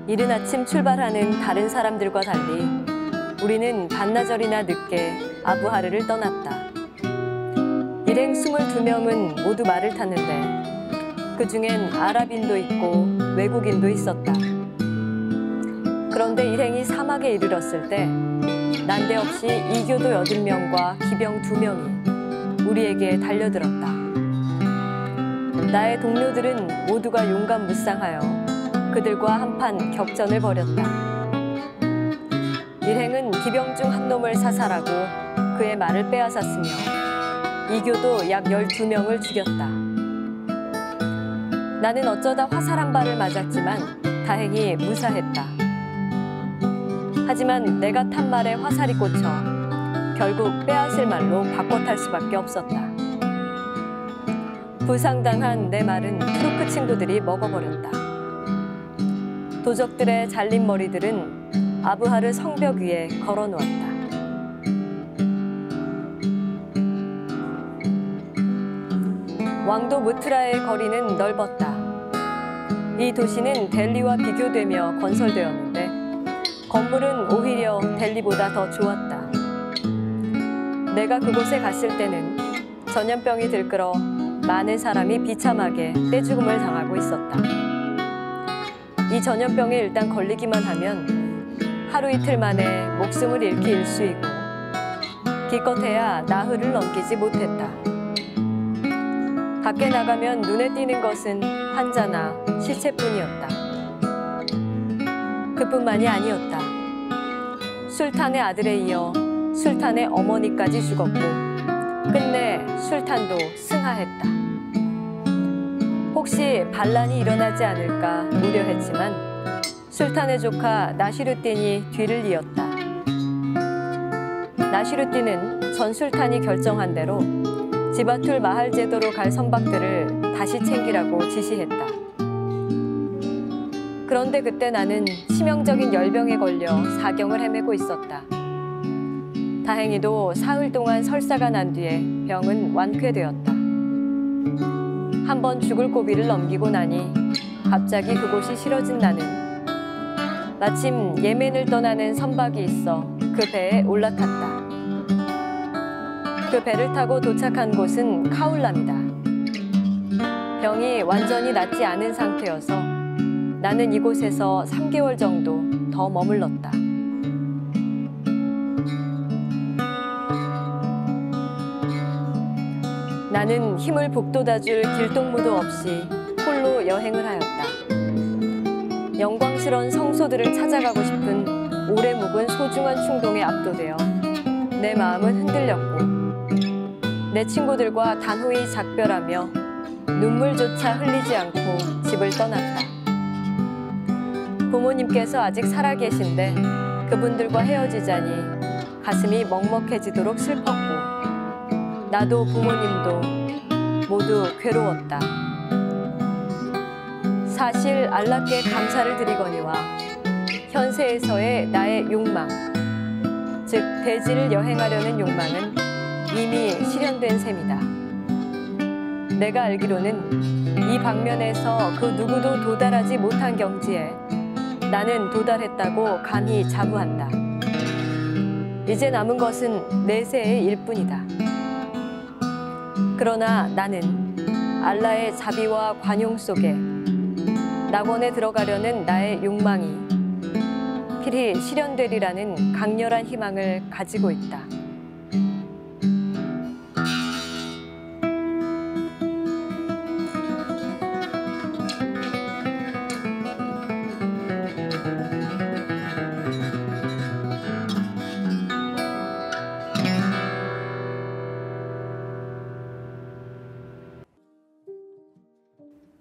이른 아침 출발하는 다른 사람들과 달리 우리는 반나절이나 늦게 아부하르를 떠났다. 일행 22명은 모두 말을 탔는데 그중엔 아랍인도 있고 외국인도 있었다. 그런데 일행이 사막에 이르렀을 때 난데없이 이교도 80명과 기병 2명이 우리에게 달려들었다. 나의 동료들은 모두가 용감무쌍하여 그들과 한판 격전을 벌였다. 일행은 기병 중 한 놈을 사살하고 그의 말을 빼앗았으며 이교도 약 12명을 죽였다. 나는 어쩌다 화살 한 발을 맞았지만 다행히 무사했다. 하지만 내가 탄 말에 화살이 꽂혀 결국 빼앗을 말로 바꿔 탈 수밖에 없었다. 부상당한 내 말은 투르크 친구들이 먹어버렸다. 도적들의 잘린 머리들은 아부하르 성벽 위에 걸어놓았다. 왕도 무트라의 거리는 넓었다. 이 도시는 델리와 비교되며 건설되었는데 건물은 오히려 델리보다 더 좋았다. 내가 그곳에 갔을 때는 전염병이 들끓어 많은 사람이 비참하게 떼죽음을 당하고 있었다. 이 전염병에 일단 걸리기만 하면 하루 이틀 만에 목숨을 잃기 일쑤이고 기껏해야 나흘을 넘기지 못했다. 밖에 나가면 눈에 띄는 것은 환자나 시체뿐이었다. 그뿐만이 아니었다. 술탄의 아들에 이어 술탄의 어머니까지 죽었고 끝내 술탄도 승하했다. 혹시 반란이 일어나지 않을까 우려했지만 술탄의 조카 나시르딘이 뒤를 이었다. 나시르딘은 전 술탄이 결정한 대로 지바툴 마할 제도로 갈 선박들을 다시 챙기라고 지시했다. 그런데 그때 나는 치명적인 열병에 걸려 사경을 헤매고 있었다. 다행히도 사흘 동안 설사가 난 뒤에 병은 완쾌되었다. 한번 죽을 고비를 넘기고 나니 갑자기 그곳이 싫어진 나는 마침 예멘을 떠나는 선박이 있어 그 배에 올라탔다. 그 배를 타고 도착한 곳은 카울람이다. 병이 완전히 낫지 않은 상태여서 나는 이곳에서 3개월 정도 더 머물렀다. 나는 힘을 북돋아줄 길동무도 없이 홀로 여행을 하였다. 영광스러운 성소들을 찾아가고 싶은 오래 묵은 소중한 충동에 압도되어 내 마음은 흔들렸고 내 친구들과 단호히 작별하며 눈물조차 흘리지 않고 집을 떠났다. 부모님께서 아직 살아계신데 그분들과 헤어지자니 가슴이 먹먹해지도록 슬펐고 나도 부모님도 모두 괴로웠다. 사실 알라께 감사를 드리거니와 현세에서의 나의 욕망, 즉 대지를 여행하려는 욕망은 이미 실현된 셈이다. 내가 알기로는 이 방면에서 그 누구도 도달하지 못한 경지에 나는 도달했다고 감히 자부한다. 이제 남은 것은 내세의 일뿐이다. 그러나 나는 알라의 자비와 관용 속에 낙원에 들어가려는 나의 욕망이 필히 실현되리라는 강렬한 희망을 가지고 있다.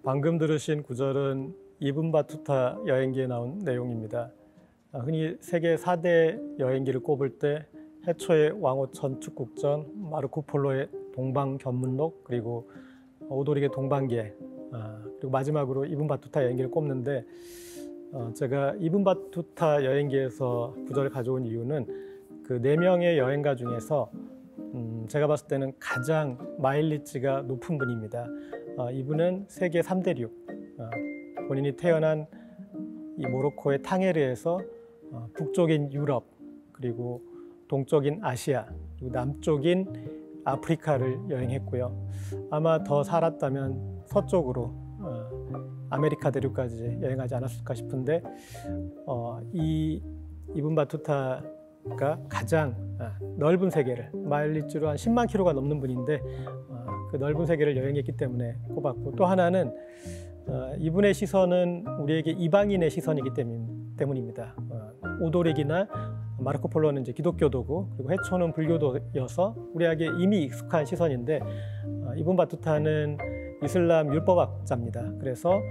방금 들으신 구절은 이븐 바투타 여행기에 나온 내용입니다. 흔히 세계 4대 여행기를 꼽을 때 해초의 왕호천 축국전, 마르코 폴로의 동방견문록, 그리고 오도릭의 동방계, 그리고 마지막으로 이븐 바투타 여행기를 꼽는데, 제가 이븐 바투타 여행기에서 구절을 가져온 이유는 그 4명의 여행가 중에서 제가 봤을 때는 가장 마일리지가 높은 분입니다. 이분은 세계 3대륙, 본인이 태어난 이 모로코의 탕헤르에서 북쪽인 유럽, 그리고 동쪽인 아시아, 그리고 남쪽인 아프리카를 여행했고요. 아마 더 살았다면 서쪽으로 아메리카 대륙까지 여행하지 않았을까 싶은데, 이 이븐 바투타가 가장 넓은 세계를, 마일리지로 한 10만 킬로가 넘는 분인데, 그 넓은 세계를 여행했기 때문에 꼽았고, 또 하나는 이분의 시선은 우리에게 이방인의 시선이기 때문입니다. 오도릭이나 마르코 폴로는 이제 기독교도고, 그리고 해초는 불교도여서 우리에게 이미 익숙한 시선인데, 이븐 바투타는 이슬람 율법학자입니다. 그래서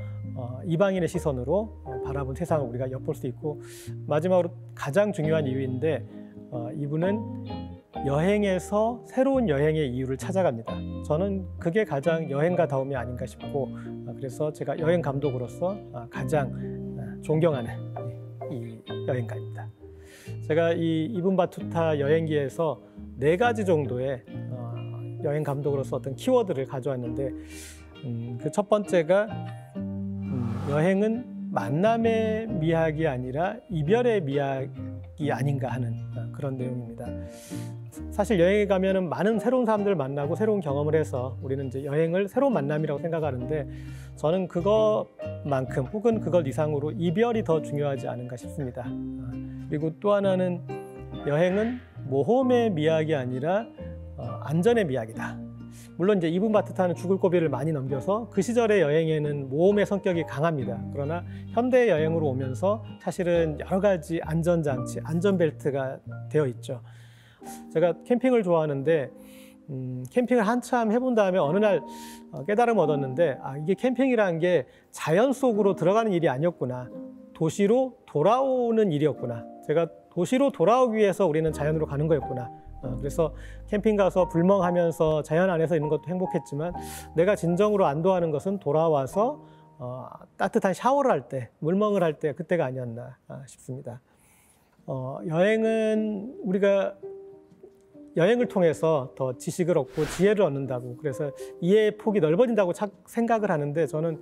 이방인의 시선으로 바라본 세상을 우리가 엿볼 수 있고, 마지막으로 가장 중요한 이유인데, 이분은 여행에서 새로운 여행의 이유를 찾아갑니다. 저는 그게 가장 여행가다움이 아닌가 싶고, 그래서 제가 여행 감독으로서 가장 존경하는 이 여행가입니다. 제가 이 이븐 바투타 여행기에서 4가지 정도의 여행 감독으로서 어떤 키워드를 가져왔는데, 그 첫 번째가 여행은 만남의 미학이 아니라 이별의 미학이 아닌가 하는 그런 내용입니다. 사실 여행에 가면은 많은 새로운 사람들을 만나고 새로운 경험을 해서 우리는 이제 여행을 새로운 만남이라고 생각하는데, 저는 그것만큼 혹은 그것 이상으로 이별이 더 중요하지 않은가 싶습니다. 그리고 또 하나는 여행은 모험의 미학이 아니라 안전의 미학이다. 물론 이제 이븐 바투타는 죽을 고비를 많이 넘겨서 그 시절의 여행에는 모험의 성격이 강합니다. 그러나 현대 여행으로 오면서 사실은 여러 가지 안전장치, 안전벨트가 되어 있죠. 제가 캠핑을 좋아하는데 캠핑을 한참 해본 다음에 어느 날 깨달음을 얻었는데, 이게 캠핑이라는 게 자연 속으로 들어가는 일이 아니었구나, 도시로 돌아오는 일이었구나, 제가 도시로 돌아오기 위해서 우리는 자연으로 가는 거였구나. 그래서 캠핑 가서 불멍하면서 자연 안에서 있는 것도 행복했지만, 내가 진정으로 안도하는 것은 돌아와서 따뜻한 샤워를 할 때, 물멍을 할 때, 그때가 아니었나 싶습니다. 여행은 우리가 여행을 통해서 더 지식을 얻고 지혜를 얻는다고, 그래서 이해의 폭이 넓어진다고 생각을 하는데, 저는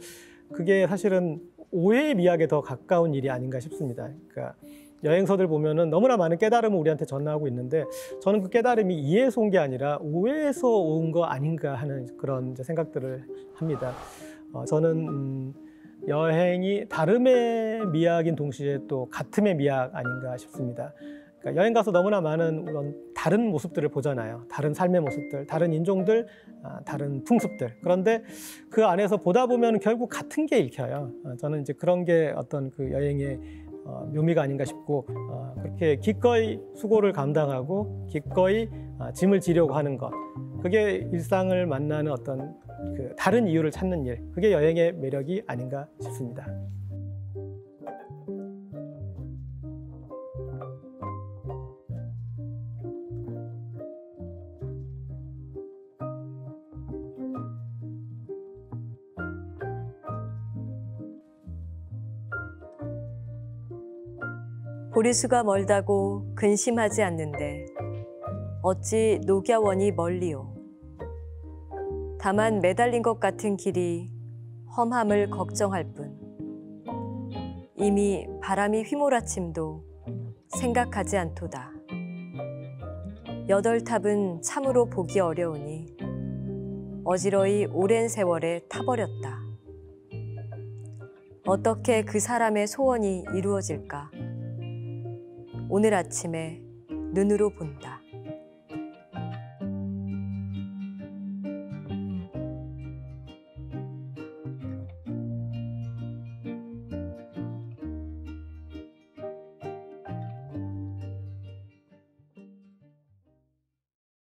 그게 사실은 오해의 미학에 더 가까운 일이 아닌가 싶습니다. 그러니까 여행서들 보면은 너무나 많은 깨달음을 우리한테 전하고 있는데, 저는 그 깨달음이 이해에서 온 게 아니라 오해에서 온 거 아닌가 하는 그런 이제 생각들을 합니다. 저는 여행이 다름의 미학인 동시에 또 같음의 미학 아닌가 싶습니다. 그러니까 여행 가서 너무나 많은 그런 다른 모습들을 보잖아요. 다른 삶의 모습들, 다른 인종들, 다른 풍습들. 그런데 그 안에서 보다 보면 결국 같은 게 읽혀요. 저는 이제 그런 게 어떤 그 여행의 묘미가 아닌가 싶고, 그렇게 기꺼이 수고를 감당하고 기꺼이 짐을 지려고 하는 것, 그게 일상을 만나는 어떤 그 다른 이유를 찾는 일, 그게 여행의 매력이 아닌가 싶습니다. 보리수가 멀다고 근심하지 않는데 어찌 녹야원이 멀리오. 다만 매달린 것 같은 길이 험함을 걱정할 뿐. 이미 바람이 휘몰아침도 생각하지 않도다. 8탑은 참으로 보기 어려우니 어지러이 오랜 세월에 타버렸다. 어떻게 그 사람의 소원이 이루어질까? 오늘 아침에 눈으로 본다.